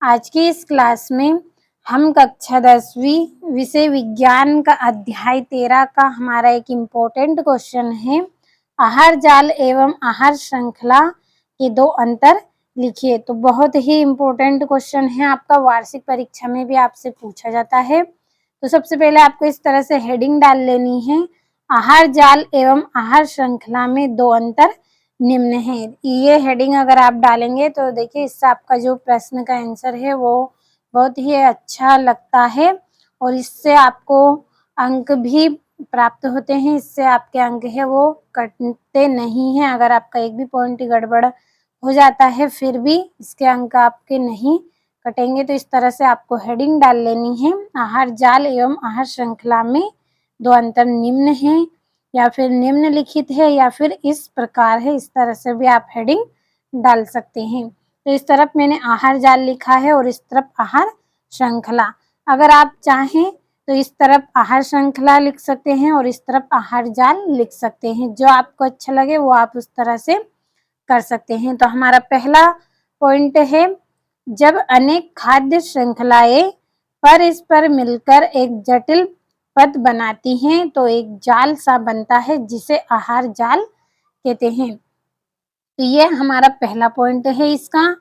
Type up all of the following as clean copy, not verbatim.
आज की इस क्लास में हम कक्षा 10वीं विषय विज्ञान का अध्याय 13 का हमारा एक इम्पोर्टेंट क्वेश्चन है। आहार जाल एवं आहार श्रृंखला के दो अंतर लिखिए। तो बहुत ही इम्पोर्टेंट क्वेश्चन है, आपका वार्षिक परीक्षा में भी आपसे पूछा जाता है। तो सबसे पहले आपको इस तरह से हेडिंग डाल लेनी है, आहार जाल एवं आहार श्रृंखला में दो अंतर निम्न है। ये हेडिंग अगर आप डालेंगे तो देखिए इससे आपका जो प्रश्न का आंसर है वो बहुत ही अच्छा लगता है और इससे आपको अंक भी प्राप्त होते हैं। इससे आपके अंक है वो कटते नहीं हैं। अगर आपका एक भी पॉइंट गड़बड़ हो जाता है फिर भी इसके अंक आपके नहीं कटेंगे। तो इस तरह से आपको हेडिंग डाल लेनी है, आहार जाल एवं आहार श्रृंखला में दो अंतर निम्न है या फिर निम्नलिखित है या फिर इस प्रकार है। इस तरह से भी आप हेडिंग डाल सकते हैं। तो इस तरफ मैंने आहार जाल लिखा है और इस तरफ आहार श्रृंखला। अगर आप चाहें तो इस तरफ आहार श्रृंखला लिख सकते हैं और इस तरफ आहार जाल लिख सकते हैं। जो आपको अच्छा लगे वो आप उस तरह से कर सकते हैं। तो हमारा पहला पॉइंट है, जब अनेक खाद्य श्रृंखलाएं परस्पर मिलकर एक जटिल पद बनाती हैं तो एक जाल सा बनता है जिसे आहार जाल कहते हैं। तो ये हमारा पहला पॉइंट है इसका।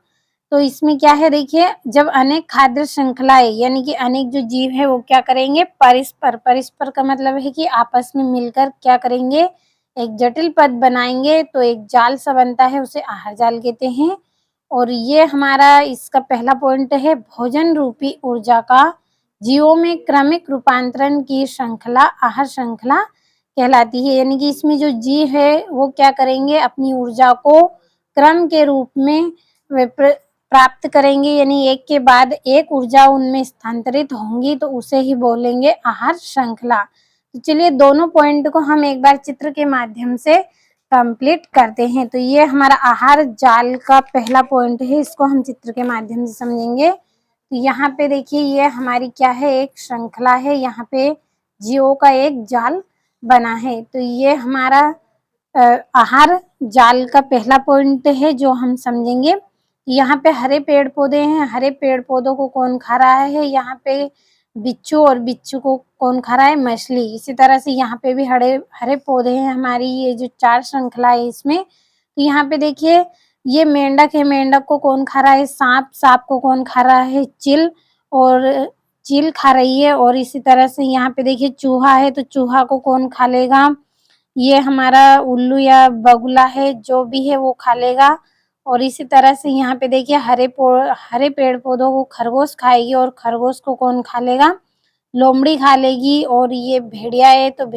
तो इसमें क्या है, देखिए जब अनेक खाद्य श्रृंखलाएं यानी कि अनेक जो जीव है वो क्या करेंगे, परस्पर का मतलब है कि आपस में मिलकर क्या करेंगे, एक जटिल पद बनाएंगे तो एक जाल सा बनता है, उसे आहार जाल कहते हैं। और ये हमारा इसका पहला पॉइंट है, भोजन रूपी ऊर्जा का जीवों में क्रमिक रूपांतरण की श्रृंखला आहार श्रृंखला कहलाती है। यानी कि इसमें जो जीव है वो क्या करेंगे, अपनी ऊर्जा को क्रम के रूप में प्राप्त करेंगे, यानी एक के बाद एक ऊर्जा उनमें स्थानांतरित होंगी तो उसे ही बोलेंगे आहार श्रृंखला। तो चलिए दोनों पॉइंट को हम एक बार चित्र के माध्यम से कंप्लीट करते हैं। तो ये हमारा आहार जाल का पहला पॉइंट है, इसको हम चित्र के माध्यम से समझेंगे। तो यहाँ पे देखिए ये हमारी क्या है, एक श्रृंखला है, यहाँ पे जीवों का एक जाल बना है। तो ये हमारा आहार जाल का पहला पॉइंट है जो हम समझेंगे। यहाँ पे हरे पेड़ पौधे हैं, हरे पेड़ पौधों को कौन खा रहा है, यहाँ पे बिच्छू, और बिच्छू को कौन खा रहा है, मछली। इसी तरह से यहाँ पे भी हरे हरे पौधे हैं हमारी ये जो चार श्रृंखला है इसमें। तो यहाँ पे देखिए ये मेंढक है, मेंढक को कौन खा रहा है, सांप, सांप को कौन खा रहा है, चील, और चील खा रही है। और इसी तरह से यहाँ पे देखिए चूहा है, तो चूहा को कौन खा लेगा, ये हमारा उल्लू या बगुला है, जो भी है वो खा लेगा। और इसी तरह से यहाँ पे देखिए हरे पेड़ पौधों को खरगोश खाएगी, और खरगोश को कौन खा लेगा, लोमड़ी खा लेगी। और ये भेड़िया है तो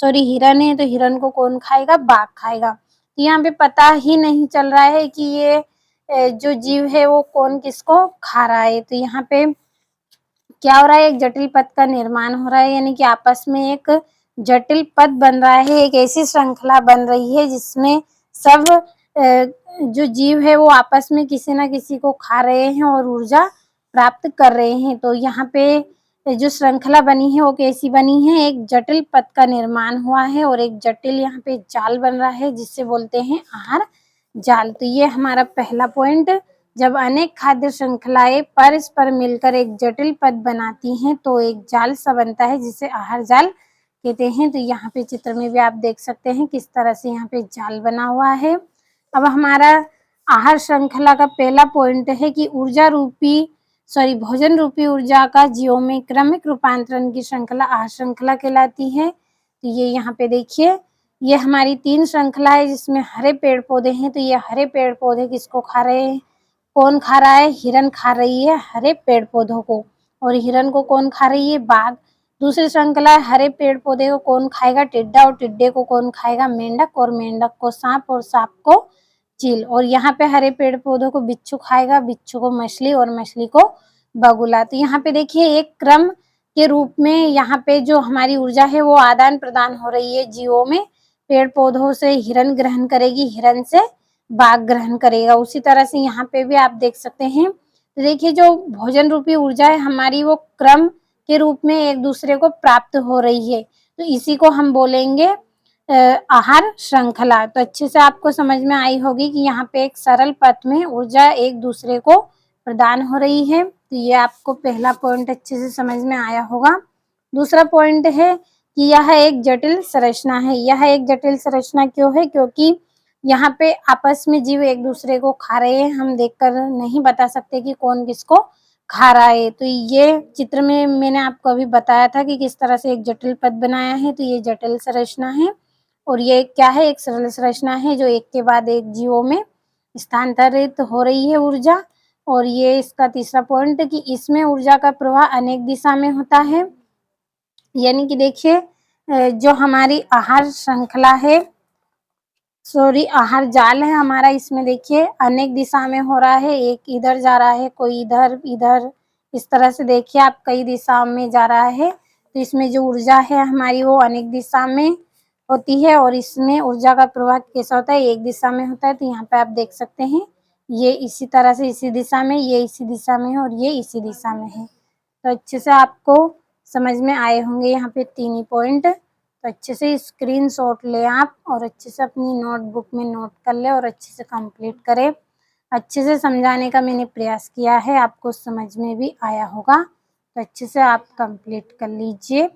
हिरन है तो हिरन को कौन खाएगा, बाघ खाएगा। तो यहाँ पे पता ही नहीं चल रहा है कि ये जो जीव है वो कौन किसको खा रहा है। तो यहाँ पे क्या हो रहा है, एक जटिल पद का निर्माण हो रहा है, यानी कि आपस में एक जटिल पद बन रहा है, एक ऐसी श्रृंखला बन रही है जिसमें सब जो जीव है वो आपस में किसी ना किसी को खा रहे हैं और ऊर्जा प्राप्त कर रहे हैं। तो यहाँ पे जो श्रृंखला बनी है वो कैसी बनी है, एक जटिल पद का निर्माण हुआ है और एक जटिल यहाँ पे जाल बन रहा है जिससे बोलते हैं आहार जाल। तो ये हमारा पहला पॉइंट, जब अनेक खाद्य श्रृंखलाएं परस्पर मिलकर एक जटिल पद बनाती हैं तो एक जाल सा बनता है जिसे आहार जाल कहते हैं। तो यहाँ पे चित्र में भी आप देख सकते हैं किस तरह से यहाँ पे जाल बना हुआ है। अब हमारा आहार श्रृंखला का पहला पॉइंट है कि भोजन रूपी ऊर्जा का जीवों में क्रमिक रूपांतरण की श्रृंखला आहार श्रृंखला कहलाती है। तो ये यहाँ पे देखिए ये हमारी तीन श्रृंखला है जिसमें हरे पेड़ पौधे हैं। तो ये हरे पेड़ पौधे किसको खा रहे हैं, कौन खा रहा है, हिरन खा रही है हरे पेड़ पौधों को, और हिरन को कौन खा रही है, बाघ। दूसरी श्रृंखला है हरे पेड़ पौधे को कौन खाएगा, टिड्डा, और टिड्डे को कौन खाएगा, मेंढक, और मेंढक को सांप, और सांप को चील। और यहाँ पे हरे पेड़ पौधों को बिच्छू खाएगा, बिच्छू को मछली, और मछली को बगुला। तो यहाँ पे देखिए एक क्रम के रूप में यहाँ पे जो हमारी ऊर्जा है वो आदान प्रदान हो रही है जीवों में। पेड़ पौधों से हिरन ग्रहण करेगी, हिरन से बाघ ग्रहण करेगा। उसी तरह से यहाँ पे भी आप देख सकते हैं। तो देखिए जो भोजन रूपी ऊर्जा है हमारी वो क्रम के रूप में एक दूसरे को प्राप्त हो रही है, तो इसी को हम बोलेंगे आहार श्रृंखला। तो अच्छे से आपको समझ में आई होगी कि यहाँ पे एक सरल पथ में ऊर्जा एक दूसरे को प्रदान हो रही है। तो ये आपको पहला पॉइंट अच्छे से समझ में आया होगा। दूसरा पॉइंट है कि यह एक जटिल संरचना है। यह एक जटिल संरचना क्यों है? क्योंकि यहाँ पे आपस में जीव एक दूसरे को खा रहे हैं। हम देखकर नहीं बता सकते कि कौन किसको खा रहा है। तो ये चित्र में मैंने आपको अभी बताया था कि किस तरह से एक जटिल पद बनाया है। तो ये जटिल संरचना है और ये क्या है? एक सरल संरचना है जो एक के बाद एक जीवों में स्थानांतरित हो रही है ऊर्जा। और ये इसका तीसरा पॉइंट कि इसमें ऊर्जा का प्रवाह अनेक दिशा में होता है। यानी कि देखिए जो हमारी आहार श्रृंखला है, सॉरी आहार जाल है हमारा, इसमें देखिए अनेक दिशा में हो रहा है। एक इधर जा रहा है, कोई इधर, इधर, इस तरह से देखिए आप कई दिशाओं में जा रहा है। तो इसमें जो ऊर्जा है हमारी वो अनेक दिशा में होती है। और इसमें ऊर्जा का प्रवाह कैसा होता है? एक दिशा में होता है। तो यहाँ पे आप देख सकते हैं ये इसी तरह से इसी दिशा में, ये इसी दिशा में है और ये इसी दिशा में है। तो अच्छे से आपको समझ में आए होंगे यहाँ पे 3 ही पॉइंट। तो अच्छे से स्क्रीनशॉट ले आप और अच्छे से अपनी नोटबुक में नोट कर ले और अच्छे से कंप्लीट करें। अच्छे से समझाने का मैंने प्रयास किया है, आपको समझ में भी आया होगा। तो अच्छे से आप कंप्लीट कर लीजिए।